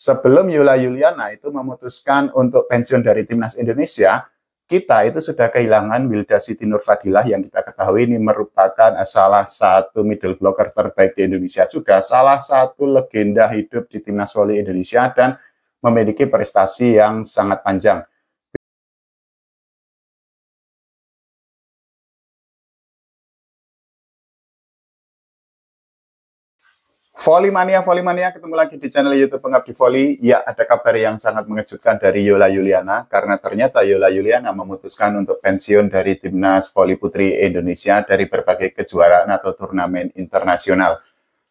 Sebelum Yola Juliana itu memutuskan untuk pensiun dari timnas Indonesia, kita itu sudah kehilangan Wilda Siti Nurfadilah yang kita ketahui ini merupakan salah satu middle blocker terbaik di Indonesia juga, salah satu legenda hidup di timnas voli Indonesia dan memiliki prestasi yang sangat panjang. Volley Mania, ketemu lagi di channel YouTube Pengabdi Voli. Ya, ada kabar yang sangat mengejutkan dari Yola Juliana, karena ternyata Yola Juliana memutuskan untuk pensiun dari timnas voli putri Indonesia dari berbagai kejuaraan atau turnamen internasional.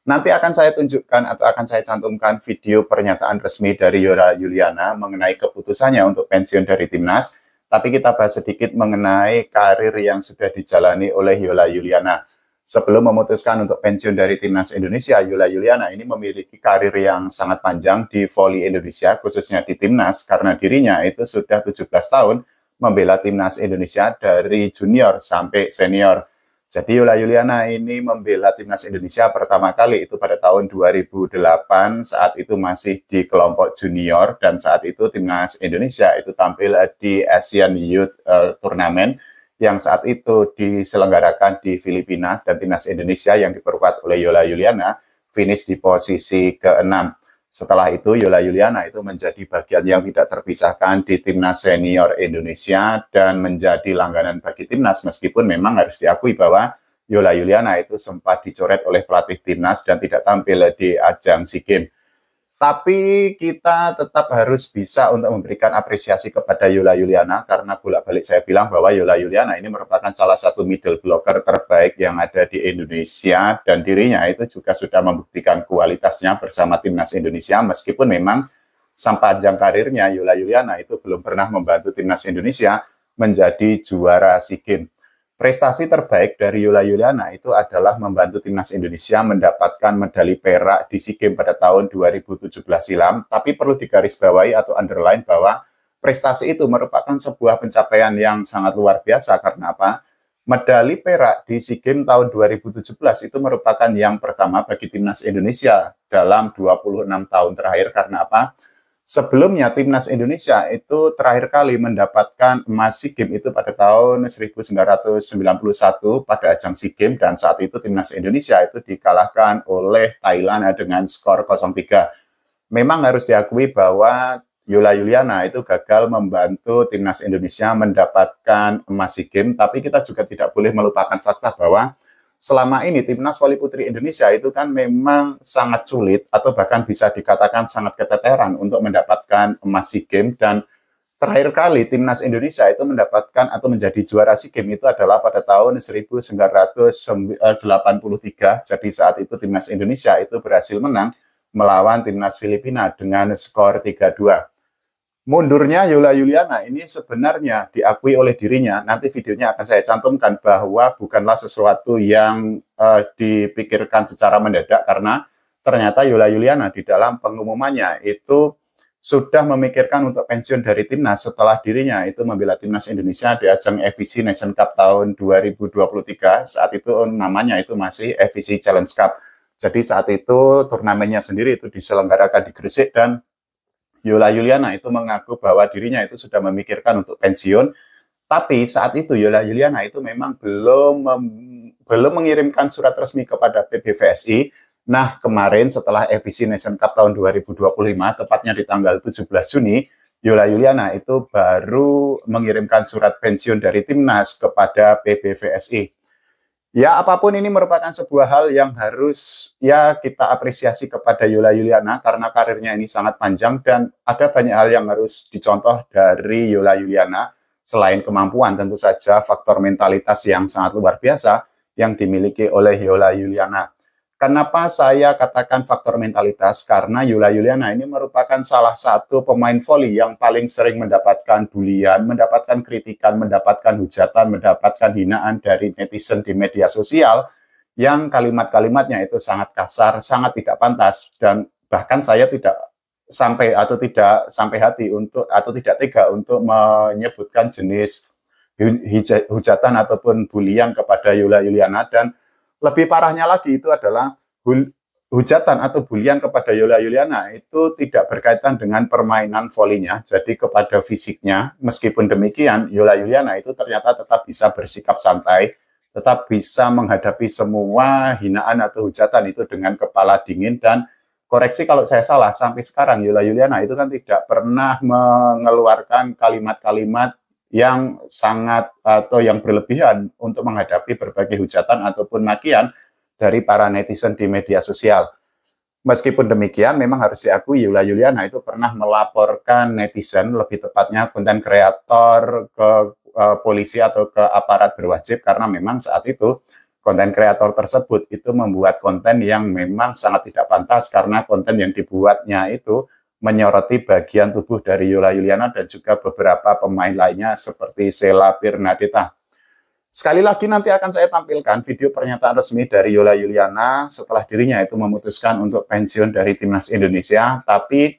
Nanti akan saya tunjukkan atau akan saya cantumkan video pernyataan resmi dari Yola Juliana mengenai keputusannya untuk pensiun dari timnas. Tapi kita bahas sedikit mengenai karir yang sudah dijalani oleh Yola Juliana. Sebelum memutuskan untuk pensiun dari timnas Indonesia, Yola Juliana ini memiliki karir yang sangat panjang di voli Indonesia, khususnya di timnas, karena dirinya itu sudah 17 tahun membela timnas Indonesia dari junior sampai senior. Jadi Yola Juliana ini membela timnas Indonesia pertama kali itu pada tahun 2008, saat itu masih di kelompok junior, dan saat itu timnas Indonesia itu tampil di Asian Youth Tournament yang saat itu diselenggarakan di Filipina, dan timnas Indonesia yang diperkuat oleh Yola Juliana finish di posisi ke-6. Setelah itu Yola Juliana itu menjadi bagian yang tidak terpisahkan di timnas senior Indonesia dan menjadi langganan bagi timnas, meskipun memang harus diakui bahwa Yola Juliana itu sempat dicoret oleh pelatih timnas dan tidak tampil di ajang SEA Games. Tapi kita tetap harus bisa untuk memberikan apresiasi kepada Yola Juliana, karena bolak-balik saya bilang bahwa Yola Juliana ini merupakan salah satu middle blocker terbaik yang ada di Indonesia, dan dirinya itu juga sudah membuktikan kualitasnya bersama timnas Indonesia, meskipun memang sepanjang karirnya Yola Juliana itu belum pernah membantu timnas Indonesia menjadi juara SEA Games. Prestasi terbaik dari Yola Juliana itu adalah membantu timnas Indonesia mendapatkan medali perak di SEA Games pada tahun 2017 silam. Tapi perlu digarisbawahi atau underline bahwa prestasi itu merupakan sebuah pencapaian yang sangat luar biasa. Karena apa? Medali perak di SEA Games tahun 2017 itu merupakan yang pertama bagi timnas Indonesia dalam 26 tahun terakhir. Karena apa? Sebelumnya timnas Indonesia itu terakhir kali mendapatkan emas SEA Games itu pada tahun 1991 pada ajang SEA Games, dan saat itu timnas Indonesia itu dikalahkan oleh Thailand dengan skor 0-3. Memang harus diakui bahwa Yola Juliana itu gagal membantu timnas Indonesia mendapatkan emas SEA Games, tapi kita juga tidak boleh melupakan fakta bahwa selama ini timnas voli putri Indonesia itu kan memang sangat sulit atau bahkan bisa dikatakan sangat keteteran untuk mendapatkan emas SEA Games, dan terakhir kali timnas Indonesia itu mendapatkan atau menjadi juara SEA Games itu adalah pada tahun 1983. Jadi saat itu timnas Indonesia itu berhasil menang melawan timnas Filipina dengan skor 3-2. Mundurnya Yola Juliana ini sebenarnya diakui oleh dirinya, nanti videonya akan saya cantumkan, bahwa bukanlah sesuatu yang dipikirkan secara mendadak, karena ternyata Yola Juliana di dalam pengumumannya itu sudah memikirkan untuk pensiun dari timnas setelah dirinya itu membela timnas Indonesia di ajang FEC Nation Cup tahun 2023, saat itu namanya itu masih FEC Challenge Cup. Jadi saat itu turnamennya sendiri itu diselenggarakan di Gresik, dan Yola Juliana itu mengaku bahwa dirinya itu sudah memikirkan untuk pensiun, tapi saat itu Yola Juliana itu memang belum mengirimkan surat resmi kepada PBVSI. Nah, kemarin setelah FEC Nation Cup tahun 2025, tepatnya di tanggal 17 Juni, Yola Juliana itu baru mengirimkan surat pensiun dari timnas kepada PBVSI. Ya, apapun ini merupakan sebuah hal yang harus ya kita apresiasi kepada Yola Juliana, karena karirnya ini sangat panjang dan ada banyak hal yang harus dicontoh dari Yola Juliana. Selain kemampuan, tentu saja faktor mentalitas yang sangat luar biasa yang dimiliki oleh Yola Juliana. Kenapa saya katakan faktor mentalitas? Karena Yola Juliana ini merupakan salah satu pemain voli yang paling sering mendapatkan bulian, mendapatkan kritikan, mendapatkan hujatan, mendapatkan hinaan dari netizen di media sosial, yang kalimat-kalimatnya itu sangat kasar, sangat tidak pantas, dan bahkan saya tidak sampai hati untuk atau tidak tega untuk menyebutkan jenis hujatan ataupun bulian kepada Yola Juliana. Dan lebih parahnya lagi itu adalah hujatan atau bulian kepada Yola Yuliana itu tidak berkaitan dengan permainan volinya, jadi kepada fisiknya. Meskipun demikian, Yola Yuliana itu ternyata tetap bisa bersikap santai, tetap bisa menghadapi semua hinaan atau hujatan itu dengan kepala dingin. Dan koreksi kalau saya salah, sampai sekarang Yola Yuliana itu kan tidak pernah mengeluarkan kalimat-kalimat yang sangat atau yang berlebihan untuk menghadapi berbagai hujatan ataupun makian dari para netizen di media sosial. Meskipun demikian, memang harus diakui Yola Yuliana itu pernah melaporkan netizen, lebih tepatnya konten kreator, ke polisi atau ke aparat berwajib, karena memang saat itu konten kreator tersebut itu membuat konten yang memang sangat tidak pantas, karena konten yang dibuatnya itu menyoroti bagian tubuh dari Yola Yuliana dan juga beberapa pemain lainnya seperti Sheila Pirnadita. Sekali lagi nanti akan saya tampilkan video pernyataan resmi dari Yola Yuliana setelah dirinya itu memutuskan untuk pensiun dari Timnas Indonesia. Tapi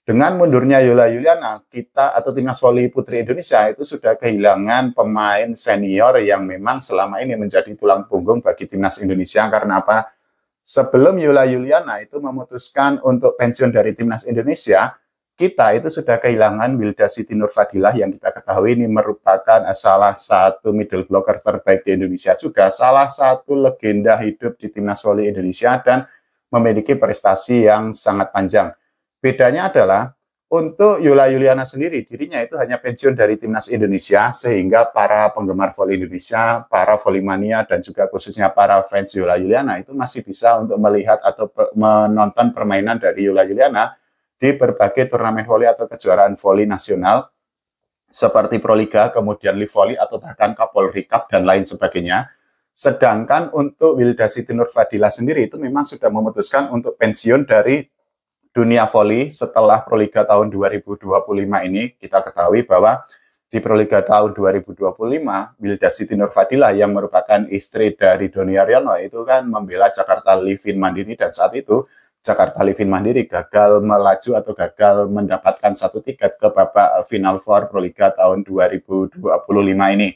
dengan mundurnya Yola Yuliana, kita atau Timnas Voli Putri Indonesia itu sudah kehilangan pemain senior yang memang selama ini menjadi tulang punggung bagi Timnas Indonesia. Karena apa? Sebelum Yola Yuliana itu memutuskan untuk pensiun dari Timnas Indonesia, kita itu sudah kehilangan Wilda Siti Nurfadilah yang kita ketahui ini merupakan salah satu middle blocker terbaik di Indonesia, juga salah satu legenda hidup di Timnas Voli Indonesia dan memiliki prestasi yang sangat panjang. Bedanya adalah untuk Yola Yuliana sendiri, dirinya itu hanya pensiun dari Timnas Indonesia, sehingga para penggemar voli Indonesia, para volimania, dan juga khususnya para fans Yola Yuliana itu masih bisa untuk melihat atau menonton permainan dari Yola Yuliana di berbagai turnamen voli atau kejuaraan voli nasional seperti Proliga, kemudian Live Volley atau bahkan Kapolri Cup dan lain sebagainya. Sedangkan untuk Wilda Siti Nurfadilah sendiri itu memang sudah memutuskan untuk pensiun dari dunia voli setelah Proliga tahun 2025 ini. Kita ketahui bahwa di Proliga tahun 2025, Wilda Siti Nurfadilah yang merupakan istri dari Doni Aryono itu kan membela Jakarta Livin Mandiri, dan saat itu Jakarta Livin Mandiri gagal melaju atau gagal mendapatkan satu tiket ke babak Final Four Proliga tahun 2025 ini.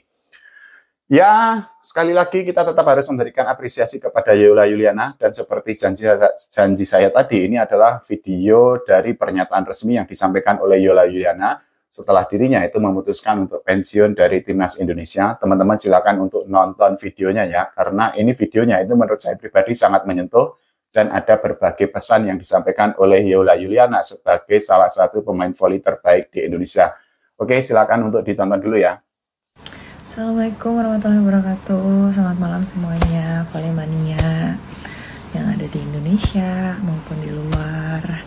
Ya, sekali lagi kita tetap harus memberikan apresiasi kepada Yola Yuliana, dan seperti janji saya tadi, ini adalah video dari pernyataan resmi yang disampaikan oleh Yola Yuliana setelah dirinya itu memutuskan untuk pensiun dari Timnas Indonesia. Teman-teman silakan untuk nonton videonya ya, karena ini videonya itu menurut saya pribadi sangat menyentuh dan ada berbagai pesan yang disampaikan oleh Yola Yuliana sebagai salah satu pemain voli terbaik di Indonesia. Oke, silakan untuk ditonton dulu ya. Assalamualaikum warahmatullahi wabarakatuh. Selamat malam semuanya, volimania yang ada di Indonesia maupun di luar.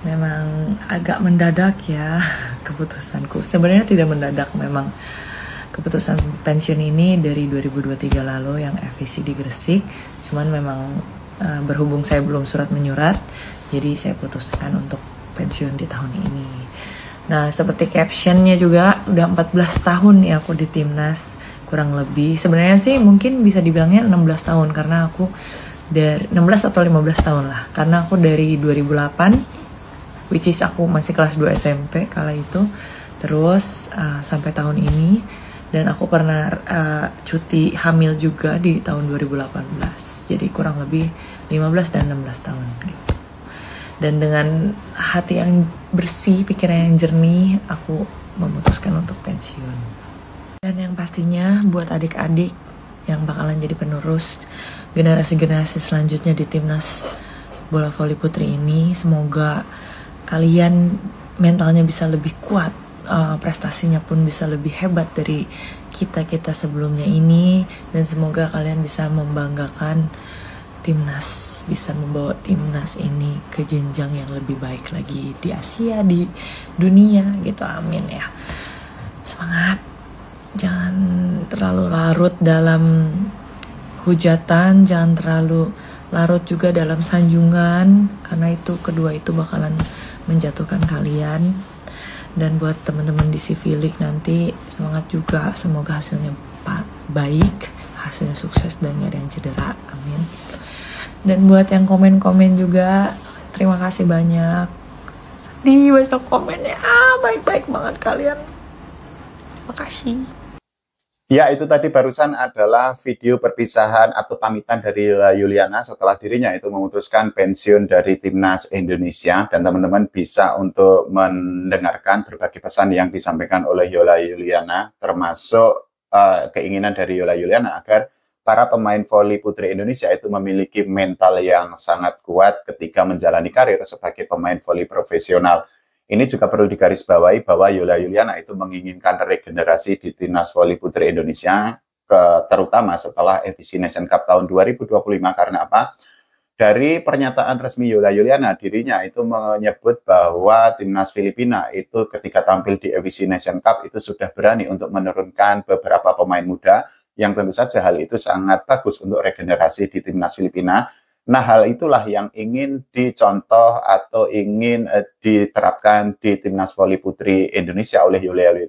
Memang agak mendadak ya keputusanku. Sebenarnya tidak mendadak, memang keputusan pensiun ini dari 2023 lalu yang FVC di Gresik. Cuman memang berhubung saya belum surat menyurat, jadi saya putuskan untuk pensiun di tahun ini. Nah, seperti captionnya juga udah 14 tahun nih aku di timnas, kurang lebih. Sebenarnya sih mungkin bisa dibilangnya 16 tahun karena aku dari 16 atau 15 tahun lah. Karena aku dari 2008, which is aku masih kelas 2 SMP kala itu. Terus sampai tahun ini. Dan aku pernah cuti hamil juga di tahun 2018. Jadi kurang lebih 15 dan 16 tahun gitu. Dan dengan hati yang bersih, pikiran yang jernih, aku memutuskan untuk pensiun. Dan yang pastinya buat adik-adik yang bakalan jadi penerus generasi-generasi selanjutnya di timnas bola voli putri ini, semoga kalian mentalnya bisa lebih kuat, prestasinya pun bisa lebih hebat dari kita sebelumnya ini, dan semoga kalian bisa membanggakan timnas, bisa membawa timnas ini ke jenjang yang lebih baik lagi di Asia, di dunia gitu, amin ya. Semangat, jangan terlalu larut dalam hujatan, jangan terlalu larut juga dalam sanjungan, karena itu kedua itu bakalan menjatuhkan kalian. Dan buat teman-teman di Civilik nanti semangat juga, semoga hasilnya baik, hasilnya sukses dan gak ada yang cedera, amin. Dan buat yang komen-komen juga, terima kasih banyak. Sedih banyak komennya, baik-baik banget kalian. Terima kasih. Ya, itu tadi barusan adalah video perpisahan atau pamitan dari Yola Juliana setelah dirinya itu memutuskan pensiun dari Timnas Indonesia. Dan teman-teman bisa untuk mendengarkan berbagai pesan yang disampaikan oleh Yola Juliana, termasuk keinginan dari Yola Juliana agar para pemain voli putri Indonesia itu memiliki mental yang sangat kuat ketika menjalani karir sebagai pemain voli profesional. Ini juga perlu digarisbawahi bahwa Yola Juliana itu menginginkan regenerasi di timnas voli putri Indonesia, terutama setelah FIC Nation Cup tahun 2025. Karena apa? Dari pernyataan resmi Yola Juliana, dirinya itu menyebut bahwa timnas Filipina itu ketika tampil di FIC Nation Cup itu sudah berani untuk menurunkan beberapa pemain muda, yang tentu saja hal itu sangat bagus untuk regenerasi di timnas Filipina. Nah, hal itulah yang ingin dicontoh atau ingin diterapkan di timnas voli putri Indonesia oleh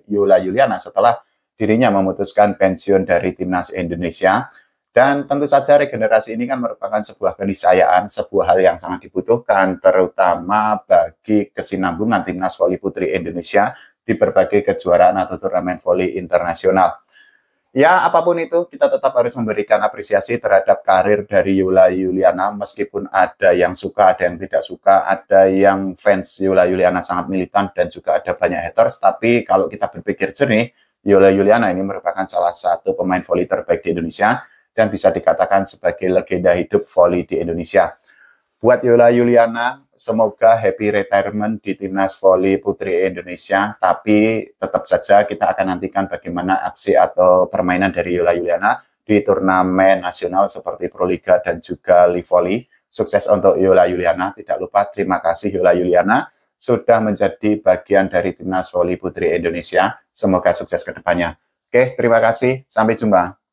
Yola Juliana setelah dirinya memutuskan pensiun dari timnas Indonesia. Dan tentu saja regenerasi ini kan merupakan sebuah keniscayaan, sebuah hal yang sangat dibutuhkan, terutama bagi kesinambungan timnas voli putri Indonesia di berbagai kejuaraan atau turnamen voli internasional. Ya, apapun itu, kita tetap harus memberikan apresiasi terhadap karir dari Yola Juliana, meskipun ada yang suka, ada yang tidak suka, ada yang fans Yola Juliana sangat militan, dan juga ada banyak haters. Tapi kalau kita berpikir jernih, Yola Juliana ini merupakan salah satu pemain voli terbaik di Indonesia, dan bisa dikatakan sebagai legenda hidup voli di Indonesia. Buat Yola Juliana, semoga happy retirement di timnas voli putri Indonesia, tapi tetap saja kita akan nantikan bagaimana aksi atau permainan dari Yola Juliana di turnamen nasional seperti Proliga dan juga Livoli. Sukses untuk Yola Juliana. Tidak lupa terima kasih Yola Juliana sudah menjadi bagian dari timnas voli putri Indonesia. Semoga sukses ke depannya. Oke, terima kasih. Sampai jumpa.